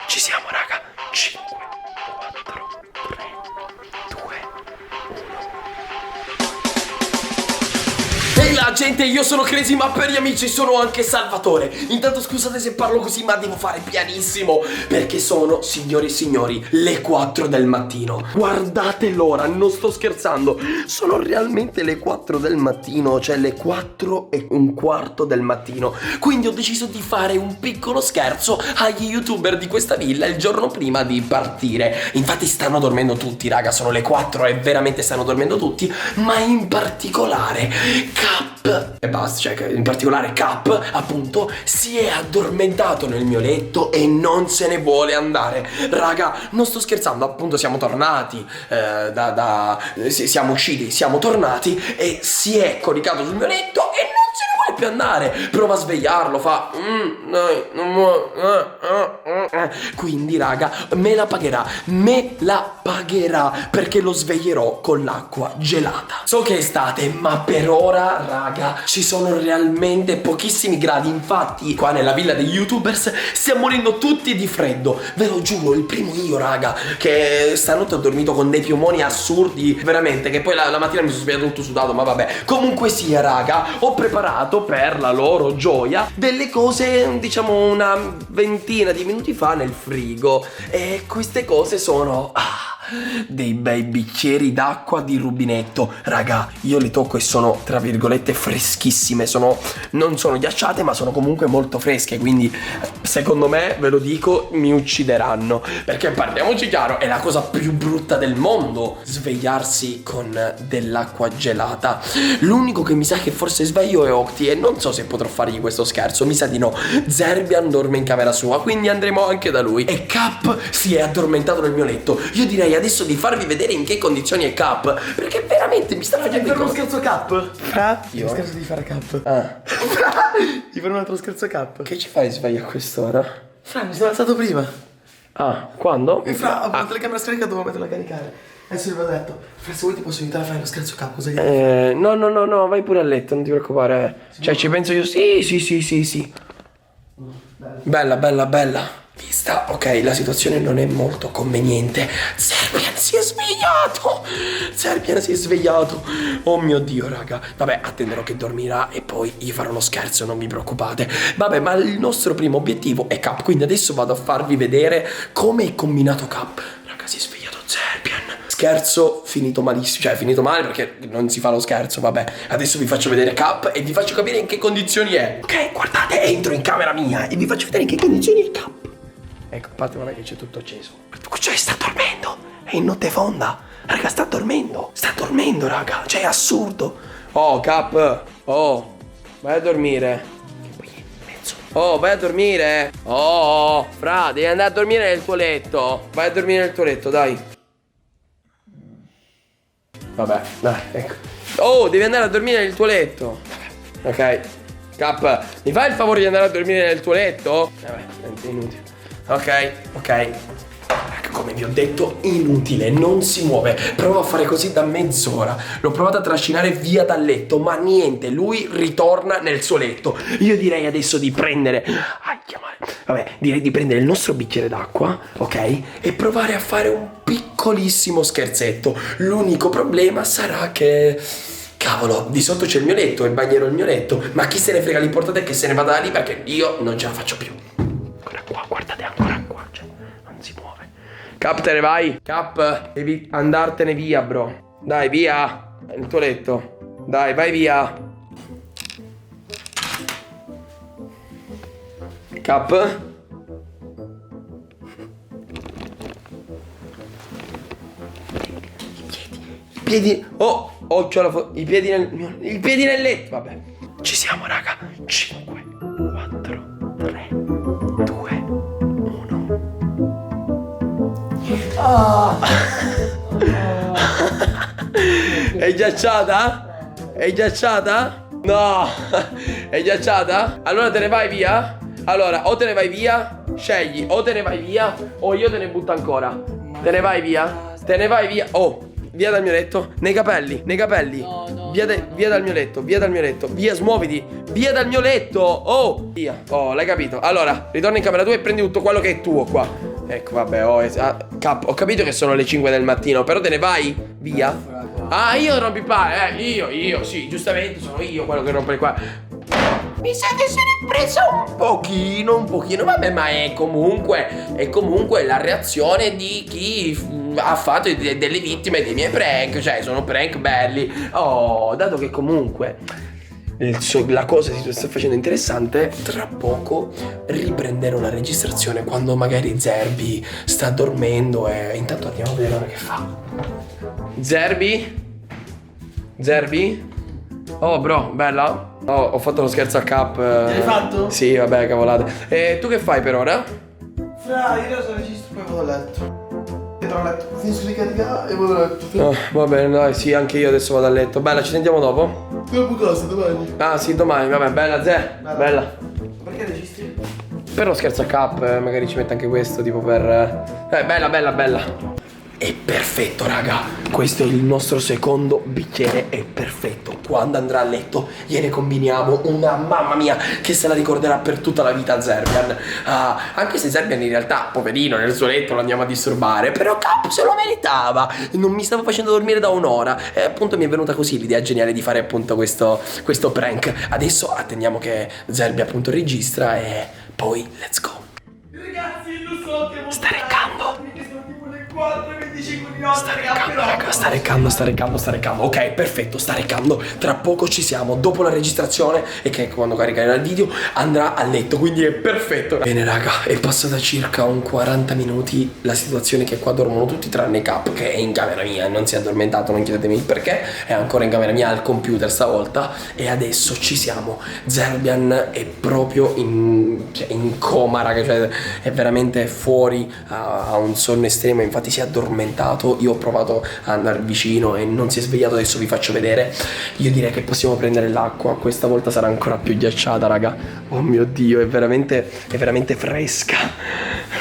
Ci siamo, raga. 5, 4, 3, 2, 1. Ehi la gente, io sono Crazy, ma per gli amici sono anche Salvatore. Intanto scusate se parlo così, ma devo fare pianissimo, perché sono, signori e signori, le 4 del mattino. Guardate l'ora, non sto scherzando. Sono realmente le 4 del mattino, cioè le 4 e un quarto del mattino. Quindi ho deciso di fare un piccolo scherzo agli youtuber di questa villa il giorno prima di partire. Infatti stanno dormendo tutti, raga, sono le 4 e veramente stanno dormendo tutti, ma in particolare Cap e basta, cioè in particolare Cap appunto si è addormentato nel mio letto e non se ne vuole andare. Raga, non sto scherzando, appunto siamo tornati siamo usciti, siamo tornati e si è coricato sul mio letto e non se ne vuole più andare. Prova a svegliarlo, fa dai, non vuoi. Quindi raga, me la pagherà perché lo sveglierò con l'acqua gelata. So che è estate, ma per ora raga ci sono realmente pochissimi gradi. Infatti qua nella villa degli youtubers stiamo morendo tutti di freddo, ve lo giuro. Il primo io, raga, che stanotte ho dormito con dei piumoni assurdi, veramente, che poi la mattina mi sono svegliato tutto sudato, ma vabbè. Comunque sia raga, ho preparato per la loro gioia delle cose, diciamo una ventina di minuti fa nel frigo. E queste cose sono dei bei bicchieri d'acqua di rubinetto. Raga, io li tocco e sono tra virgolette freschissime. Non sono ghiacciate, ma sono comunque molto fresche. Quindi secondo me, ve lo dico, mi uccideranno. Perché parliamoci chiaro, è la cosa più brutta del mondo svegliarsi con dell'acqua gelata. L'unico che mi sa che forse sveglio è Octi, e non so se potrò fargli questo scherzo. Mi sa di no. Zerbian dorme in camera sua, quindi andremo anche da lui. E Cap si è addormentato nel mio letto. Io direi adesso di farvi vedere in che condizioni è Cap, perché veramente mi sta facendo uno scherzo Cap. Io? Scherzo di fare Cap. Ti fare un altro scherzo Cap. Che ci fai sveglia a quest'ora? Fra, mi sono alzato prima. Quando? E fra, ho la telecamera scarica, dovevo metterla a caricare. Adesso vi ho detto. Fra, se vuoi ti posso aiutare a fare lo scherzo Cap. Cosa gli No, vai pure a letto, non ti preoccupare. Cioè ci penso io. Sì. Bella. Vista, ok, la situazione non è molto conveniente. Zerbian si è svegliato. Oh mio Dio, raga. Vabbè, attenderò che dormirà e poi gli farò lo scherzo, non vi preoccupate. Vabbè, ma il nostro primo obiettivo è Cap, quindi adesso vado a farvi vedere come è combinato Cap. Raga, si è svegliato Zerbian. Scherzo finito malissimo, cioè finito male perché non si fa lo scherzo. Vabbè, adesso vi faccio vedere Cap e vi faccio capire in che condizioni è. Ok, guardate, entro in camera mia e vi faccio vedere in che condizioni è Cap. Ecco, a parte vabbè che c'è tutto acceso. Cioè sta dormendo, è in notte fonda. Raga, sta dormendo, raga, cioè è assurdo. Oh Cap, vai a dormire. Che poi è mezzo. Vai a dormire. Fra, devi andare a dormire nel tuo letto. Vai a dormire nel tuo letto, dai. Vabbè, dai, ecco. Devi andare a dormire nel tuo letto. Ok. Cap, mi fai il favore di andare a dormire nel tuo letto? Vabbè, è inutile. Ok. Come vi ho detto, inutile, non si muove. Provo a fare così da mezz'ora. L'ho provato a trascinare via dal letto, ma niente, lui ritorna nel suo letto. Io direi adesso di prendere direi di prendere il nostro bicchiere d'acqua, ok? E provare a fare un piccolissimo scherzetto. L'unico problema sarà che cavolo, di sotto c'è il mio letto e bagnerò il mio letto. Ma chi se ne frega, l'importante è che se ne vada da lì perché io non ce la faccio più. Ancora qua, guardate, ancora qua, cioè, non si muove. Cap, te ne vai? Cap, devi andartene via, bro. Dai, via. Il tuo letto. Dai, vai via. Cap? I piedi. C'ho i piedi nel letto. Vabbè. Ci siamo, raga. 5, 4, 3, 2, 1. È ghiacciata? No. È ghiacciata? Allora te ne vai via? Allora, o te ne vai via, scegli, o te ne vai via, o io te ne butto ancora. Te ne vai via? Via dal mio letto. Nei capelli. No. via dal mio letto, via dal mio letto, via, smuoviti, via dal mio letto. Oh, via. Oh, l'hai capito? Allora, ritorna in camera tua e prendi tutto quello che è tuo qua. Ecco, vabbè, ho capito che sono le 5 del mattino, però te ne vai? Via? Ah, io rompi palle, io, sì, giustamente sono io quello che rompe qua. Mi sa che se n'è presa un pochino, vabbè, ma è comunque la reazione di chi ha fatto delle vittime dei miei prank, cioè sono prank belli. Oh, dato che comunque la cosa si sta facendo interessante, tra poco riprenderò la registrazione quando magari Zerbi sta dormendo e intanto andiamo a vedere ora che fa. Zerbi? Oh bro, bella? Oh, ho fatto lo scherzo a Cap. L'hai fatto? Sì, vabbè, cavolate. E tu che fai per ora? Fra, io adesso registro poi vado a letto. Entro a letto, finisco di caricare e vado a letto. Oh, va bene, dai, sì, anche io adesso vado a letto. Bella, ci sentiamo dopo? Dopo cosa, domani? Ah, sì, domani, vabbè, bella, Zè. Bella. Perché registri? Per lo scherzo a Cap, magari ci mette anche questo, tipo per... bella. È perfetto, raga. Questo è il nostro secondo bicchiere, è perfetto. Quando andrà a letto gliene combiniamo una, mamma mia, che se la ricorderà per tutta la vita Zerbian. Anche se Zerbian in realtà, poverino, nel suo letto lo andiamo a disturbare, però Cap se lo meritava. Non mi stavo facendo dormire da un'ora e appunto mi è venuta così l'idea geniale di fare appunto questo prank. Adesso attendiamo che Zerbi appunto registra e poi let's go. Ragazzi, lo so che sta reccando. Sono tipo le 4:25 di notte. Sta reccando, sta reccando. Ok, perfetto, sta reccando. Tra poco ci siamo. Dopo la registrazione e che quando caricherà il video andrà a letto. Quindi è perfetto. Bene, raga, è passata circa un 40 minuti. La situazione è che qua dormono tutti tranne Cap, che è in camera mia e non si è addormentato. Non chiedetemi il perché. È ancora in camera mia al computer stavolta. E adesso ci siamo. Zerbian è proprio in coma, raga. Cioè è veramente fuori, ha un sonno estremo. Infatti si è addormentato. Io ho provato a andare vicino e non si è svegliato. Adesso vi faccio vedere. Io direi che possiamo prendere l'acqua. Questa volta sarà ancora più ghiacciata, raga. Oh mio Dio, è veramente fresca.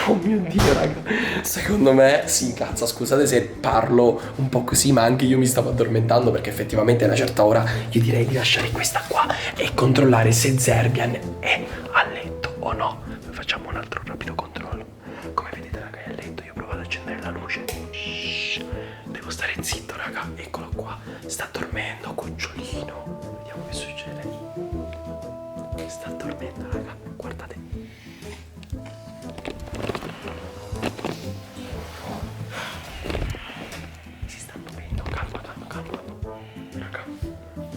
Oh mio Dio, raga. Secondo me si incazza. Scusate se parlo un po' così, ma anche io mi stavo addormentando, perché effettivamente a una certa ora io direi di lasciare questa qua e controllare se Zerbian è a letto o no. Facciamo un altro rapido controllo. Come vedete, raga, è a letto. Io provo ad accendere la luce. Shhh. Devo stare zitto, raga. Eccolo qua. Sta dormendo, cucciolino. Vediamo che succede. Sta dormendo, raga. Guardate. Si sta muovendo. Calma. Raga,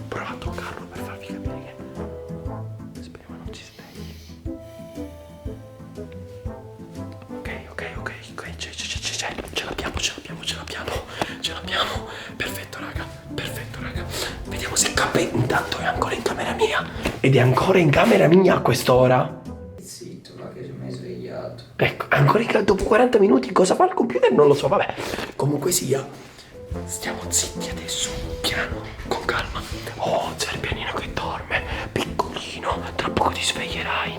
prova a toccarlo per farvi capire che... Speriamo non si svegli. Ok, c'è. Ce l'abbiamo. Perfetto, raga. Vediamo se Cap intanto è ancora in camera mia. Ed è ancora in camera mia a quest'ora. Zitto, ma che mi hai svegliato. Ecco, ancora dopo 40 minuti cosa fa il computer? Non lo so, vabbè. Comunque sia, stiamo zitti adesso, piano, con calma. Oh, Zerbianino che dorme, piccolino, tra poco ti sveglierai.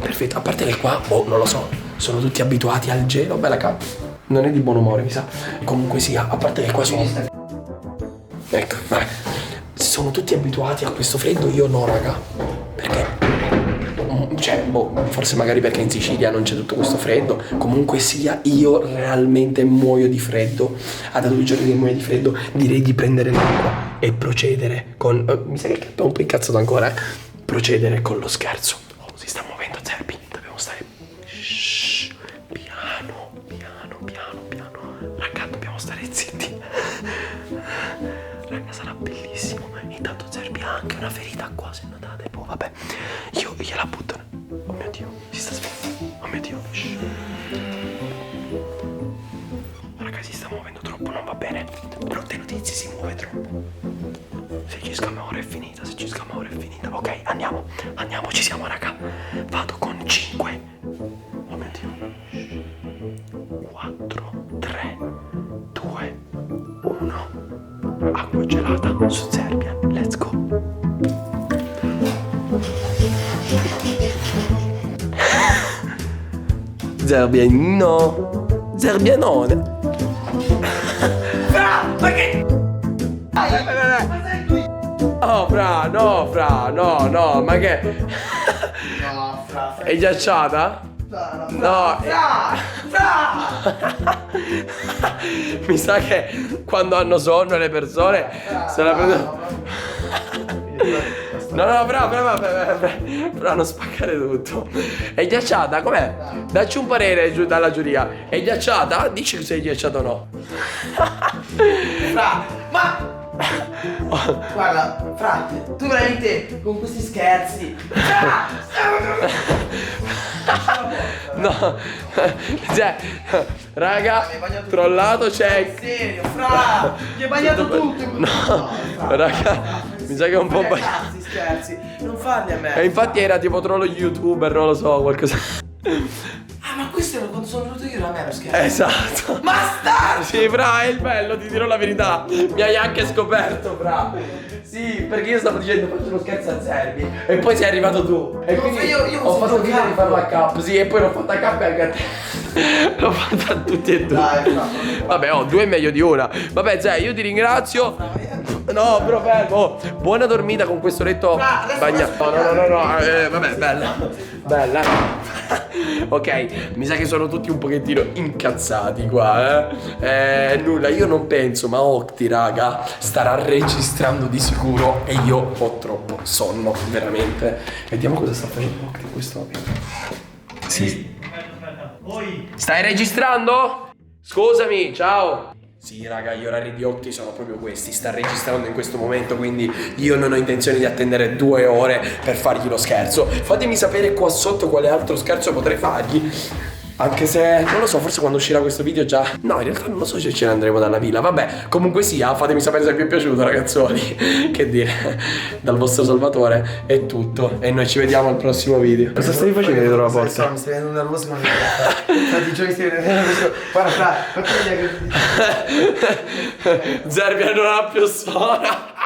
Perfetto, a parte che qua, non lo so, sono tutti abituati al gelo. Bella Cap, non è di buon umore, mi sa. Comunque sia, a parte che qua sono... Ecco, vabbè. Sono tutti abituati a questo freddo, io no, raga. Perché? Cioè, forse magari perché in Sicilia non c'è tutto questo freddo. Comunque sia, io realmente muoio di freddo. Da 2 giorni che muoio di freddo, direi di prendere l'acqua e procedere con... mi sa che il Cap è un po' incazzato ancora, procedere con lo scherzo. Oh, si sta muovendo Zerbi, dobbiamo stare... Shhh, piano. Raga, dobbiamo stare zitti. Raga, sarà bellissimo. Intanto Zerbi ha anche una ferita qua, se notate. Boh, vabbè, io gliela butto. Oh mio Dio, si sta svegliando. Oh mio Dio. Shhh. Raga, si sta muovendo troppo, non va bene. Brutte notizie, si muove troppo. Se ci scamma ora è finita. Ok, andiamo, ci siamo, raga. Vado con 5. Oh mio Dio. 4, 3, 2, 1. Acqua gelata su Zerbian, let's go. Zerbianone. Ma che... Ma sei qui? Oh, fra, no, ma che? No, fra. È ghiacciata? No. Mi sa che quando hanno sonno le persone se la prendono. No, però non spaccare tutto. È ghiacciata? Com'è? Dacci un parere dalla giuria. È ghiacciata? Dici se è ghiacciata o no. Fra, ma guarda, Fra, tu veramente con questi scherzi. No, cioè, raga, trollato c'è. Serio, Fra, mi hai bagnato tutto. No, raga, mi sa che è un po' Questi scherzi, non farli a me. E infatti era tipo trollo youtuber, non lo so, qualcosa. Ah, ma questo era quando sono venuto io da me lo scherzo. Esatto. Bastardo! Sì, fra, è il bello, ti dirò la verità. Mi hai anche scoperto, fra. Sì, perché io stavo dicendo faccio uno scherzo a Serbi e poi sei arrivato tu. E quindi io ho fatto finta di farlo a capo. capo. Sì, e poi l'ho fatta a capo e anche a te. L'ho fatta a tutti e due. Dai, fra. Vabbè, due è meglio di una. Vabbè, Zè, io ti ringrazio. No, però fermo. Oh, buona dormita con questo letto Fra, adesso bagnato. No. Vabbè, bella. Ok, mi sa che sono tutti un pochettino incazzati qua, nulla, io non penso, ma Octi, raga, starà registrando di sicuro e io ho troppo sonno, veramente. Vediamo cosa sta facendo Octi in questo momento. Sì. Stai registrando? Scusami, ciao. Sì, raga, gli orari di Octi sono proprio questi. Sta registrando in questo momento, quindi io non ho intenzione di attendere 2 ore per fargli lo scherzo. Fatemi sapere qua sotto quale altro scherzo potrei fargli. Anche se, non lo so, forse quando uscirà questo video già... No, in realtà non lo so se ce ne andremo dalla villa. Vabbè, comunque sia, fatemi sapere se vi è piaciuto, ragazzoli. Che dire, dal vostro Salvatore è tutto. E noi ci vediamo al prossimo video. Cosa stavi facendo dietro la porta? Mi stai venendo nervoso, ma infatti giorni stai venendo nervoso. Guarda, Fra, fatti vedere che... Zerbia non ha più suona.